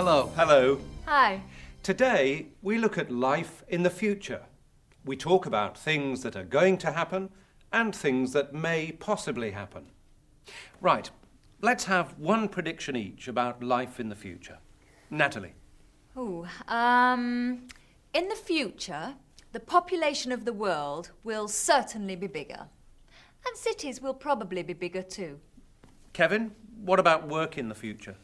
hello. Hello. Hi. Today, we look at life in the future. We talk about things that are going to happen and things that may possibly happen. Right, let's have one prediction each about life in the future. Natalie. In the future, the population of the world will certainly be bigger. And cities will probably be bigger too. Kevin, what about work in the future?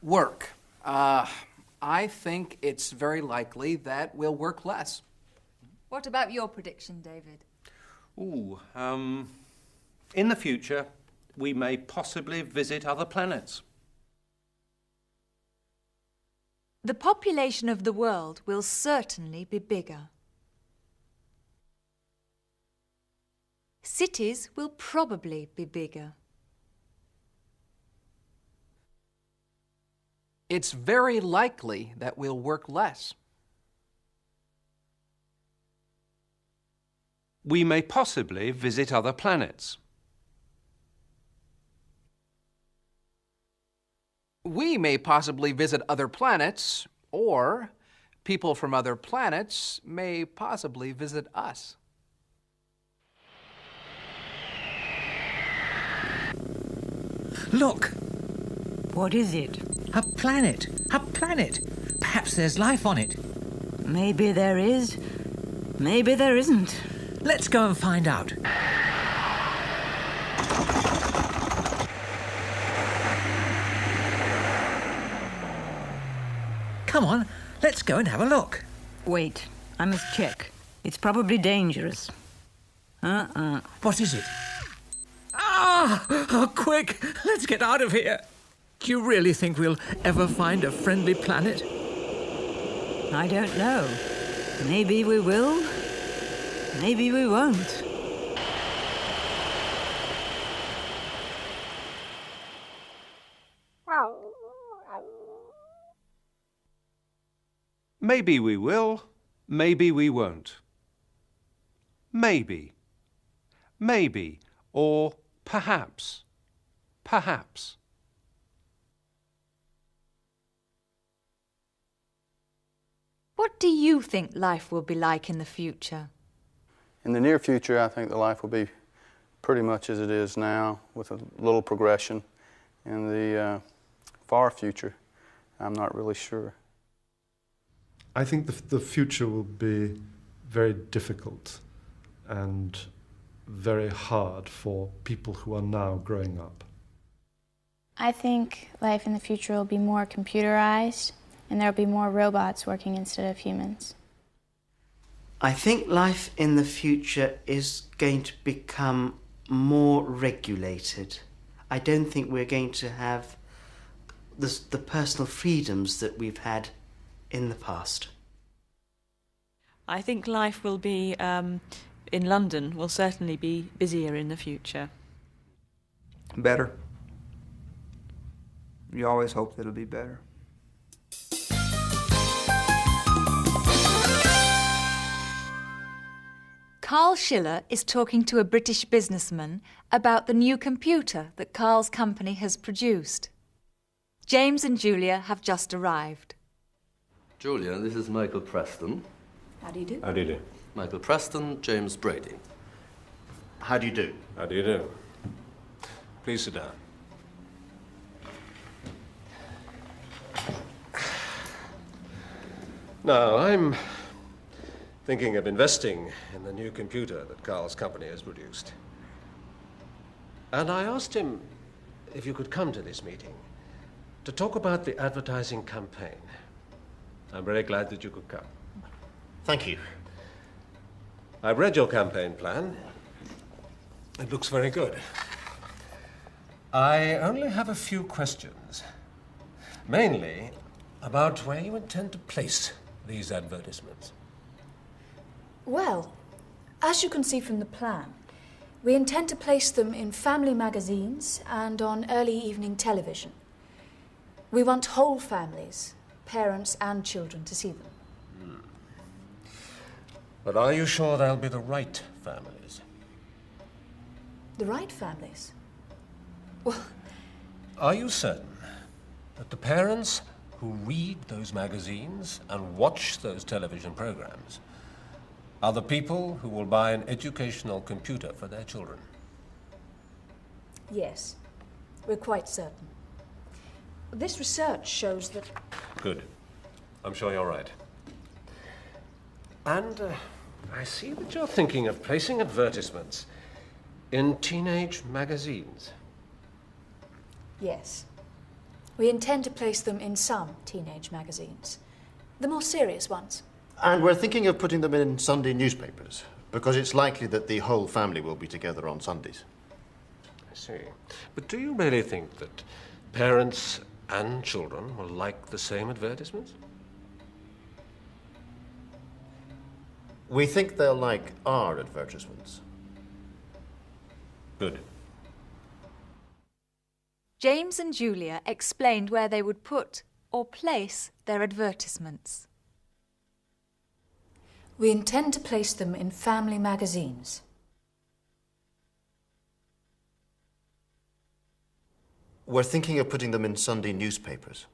Work. I think it's very likely that we'll work less. What about your prediction, David? In the future, we may possibly visit other planets. The population of the world will certainly be bigger. Cities will probably be bigger. It's very likely that we'll work less. We may possibly visit other planets. We may possibly visit other planets, or people from other planets may possibly visit us. Look! What is it? A planet! A planet! Perhaps there's life on it. Maybe there is. Maybe there isn't. Let's go and find out. Come on, let's go and have a look. Wait, I must check. It's probably dangerous. What is it? Oh, quick! Let's get out of here. Do you really think we'll ever find a friendly planet? I don't know. Maybe we will. Maybe we won't. Maybe we will, maybe we won't. Maybe. Maybe. Or perhaps. Perhaps. What do you think life will be like in the future? In the near future, I think the life will be pretty much as it is now, with a little progression. In the far future, I'm not really sure. I think the future will be very difficult and very hard for people who are now growing up. I think life in the future will be more computerized, and there will be more robots working instead of humans. I think life in the future is going to become more regulated. I don't think we're going to have the personal freedoms that we've had in the past. I think life will be, in London, will certainly be busier in the future. Better. You always hope that it'll be better. Carl Schiller is talking to a British businessman about the new computer that Carl's company has produced. James and Julia have just arrived. Julia, this is Michael Preston. How do you do? How do you do? Michael Preston, James Brady. How do you do? How do you do? Please sit down. Now, I'm thinking of investing in the new computer that Carl's company has produced. And I asked him if you could come to this meeting to talk about the advertising campaign. I'm very glad that you could come. Thank you. I've read your campaign plan. It looks very good. I only have a few questions, mainly about where you intend to place these advertisements. Well, as you can see from the plan, we intend to place them in family magazines and on early evening television. We want whole families, parents and children, to see them. But are you sure they'll be the right families? The right families? Well, Are you certain that the parents who who read those magazines and watch those television programs are the people who will buy an educational computer for their children. Yes, we're quite certain. This research shows that... Good. I'm sure you're right. And I see that you're thinking of placing advertisements in teenage magazines. Yes. We intend to place them in some teenage magazines. The more serious ones. And we're thinking of putting them in Sunday newspapers, because it's likely that the whole family will be together on Sundays. I see. But do you really think that parents and children will like the same advertisements? We think they'll like our advertisements. Good. James and Julia explained where they would put or place their advertisements. We intend to place them in family magazines. We're thinking of putting them in Sunday newspapers.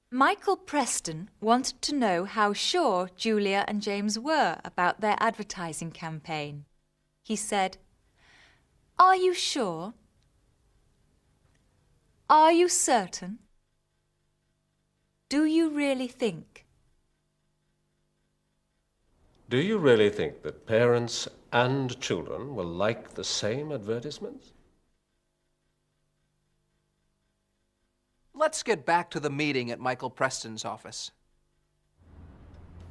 Michael Preston wanted to know how sure Julia and James were about their advertising campaign. He said, "Are you sure? Are you certain? Do you really think?" Do you really think that parents and children will like the same advertisements? Let's get back to the meeting at Michael Preston's office.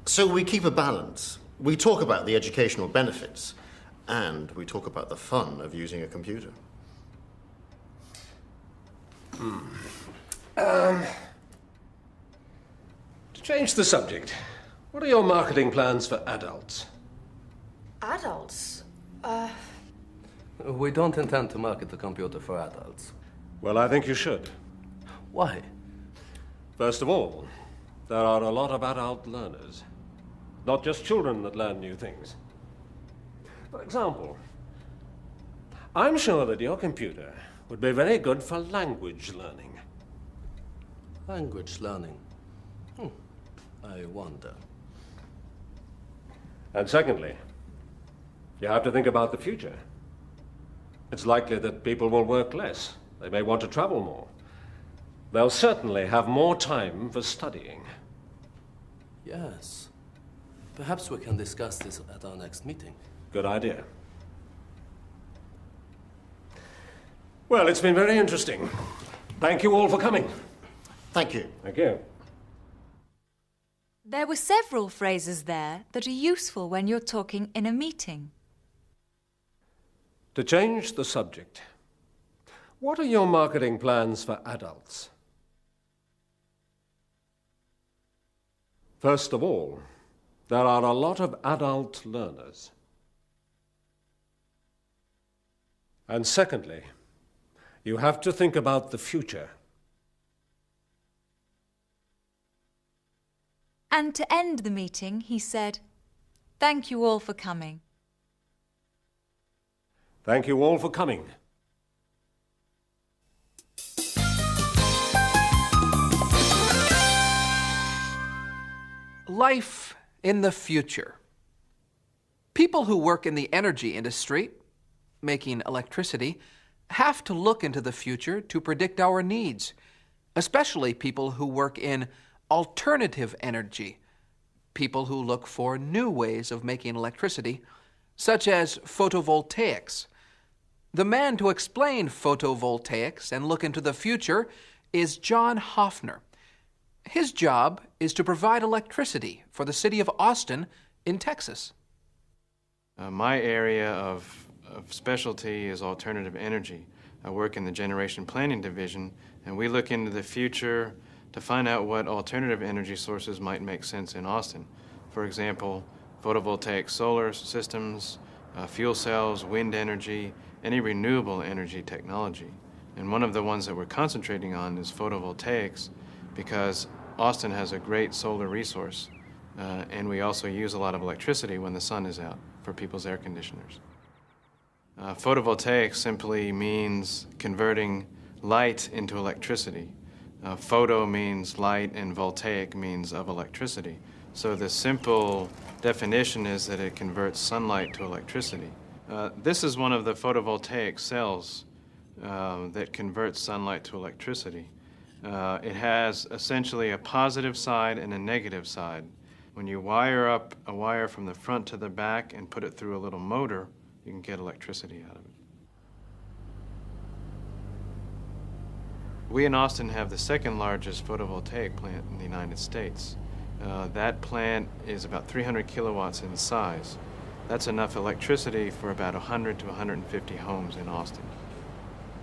So we keep a balance. We talk about the educational benefits, and we talk about the fun of using a computer. To change the subject, what are your marketing plans for adults? Adults? We don't intend to market the computer for adults. Well, I think you should. Why? First of all, there are a lot of adult learners. Not just children that learn new things. For example, I'm sure that your computer would be very good for language learning. Language learning? I wonder. And secondly, you have to think about the future. It's likely that people will work less. They may want to travel more. They'll certainly have more time for studying. Yes. Perhaps we can discuss this at our next meeting. Good idea. Well, it's been very interesting. Thank you all for coming. Thank you. Thank you. There were several phrases there that are useful when you're talking in a meeting. To change the subject, what are your marketing plans for adults? First of all, there are a lot of adult learners. And secondly, you have to think about the future. And to end the meeting, he said, "Thank you all for coming." Thank you all for coming. Life in the future. People who work in the energy industry, making electricity, have to look into the future to predict our needs, especially people who work in alternative energy, people who look for new ways of making electricity, such as photovoltaics. The man to explain photovoltaics and look into the future is John Hofner. His job is to provide electricity for the city of Austin in Texas. My area of specialty is alternative energy. I work in the generation planning division, and we look into the future to find out what alternative energy sources might make sense in Austin. For example, photovoltaic solar systems, fuel cells, wind energy, any renewable energy technology. And one of the ones that we're concentrating on is photovoltaics, because Austin has a great solar resource, and we also use a lot of electricity when the sun is out for people's air conditioners. Photovoltaic simply means converting light into electricity. Photo means light and voltaic means of electricity. So the simple definition is that it converts sunlight to electricity. This is one of the photovoltaic cells that converts sunlight to electricity. It has essentially a positive side and a negative side. When you wire up a wire from the front to the back and put it through a little motor, you can get electricity out of it. We in Austin have the second largest photovoltaic plant in the United States. That plant is about 300 kilowatts in size. That's enough electricity for about 100 to 150 homes in Austin.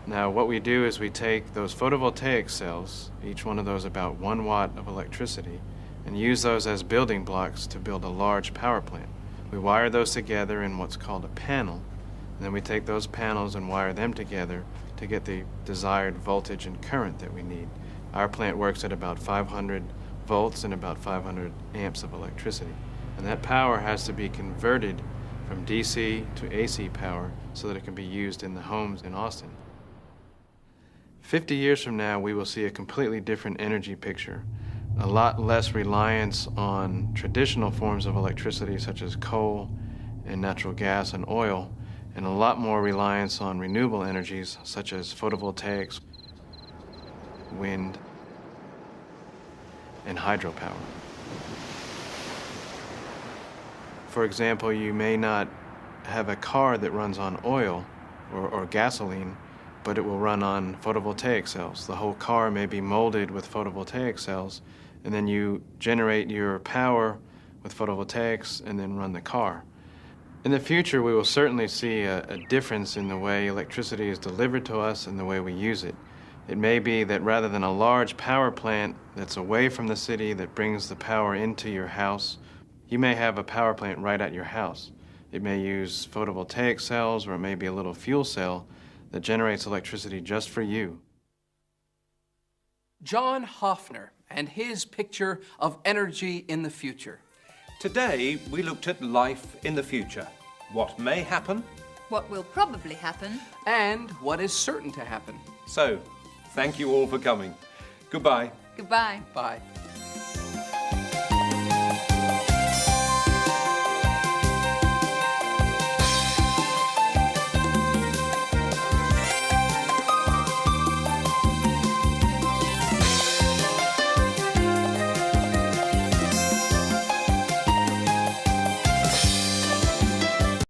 Now, what we do is we take those photovoltaic cells, each one of those about 1 watt of electricity, and use those as building blocks to build a large power plant. We wire those together in what's called a panel, and then we take those panels and wire them together to get the desired voltage and current that we need. Our plant works at about 500 volts and about 500 amps of electricity. And that power has to be converted from DC to AC power so that it can be used in the homes in Austin. 50 years from now, we will see a completely different energy picture. A lot less reliance on traditional forms of electricity such as coal and natural gas and oil, and a lot more reliance on renewable energies such as photovoltaics, wind, and hydropower. For example, you may not have a car that runs on oil or gasoline, but it will run on photovoltaic cells. The whole car may be molded with photovoltaic cells, and then you generate your power with photovoltaics and then run the car. In the future, we will certainly see a difference in the way electricity is delivered to us and the way we use it. It may be that rather than a large power plant that's away from the city that brings the power into your house, you may have a power plant right at your house. It may use photovoltaic cells, or it may be a little fuel cell that generates electricity just for you. John Hofner and his picture of energy in the future. Today, we looked at life in the future. What may happen, What will probably happen, and what is certain to happen. so thank you all for coming. Goodbye. Goodbye. Bye.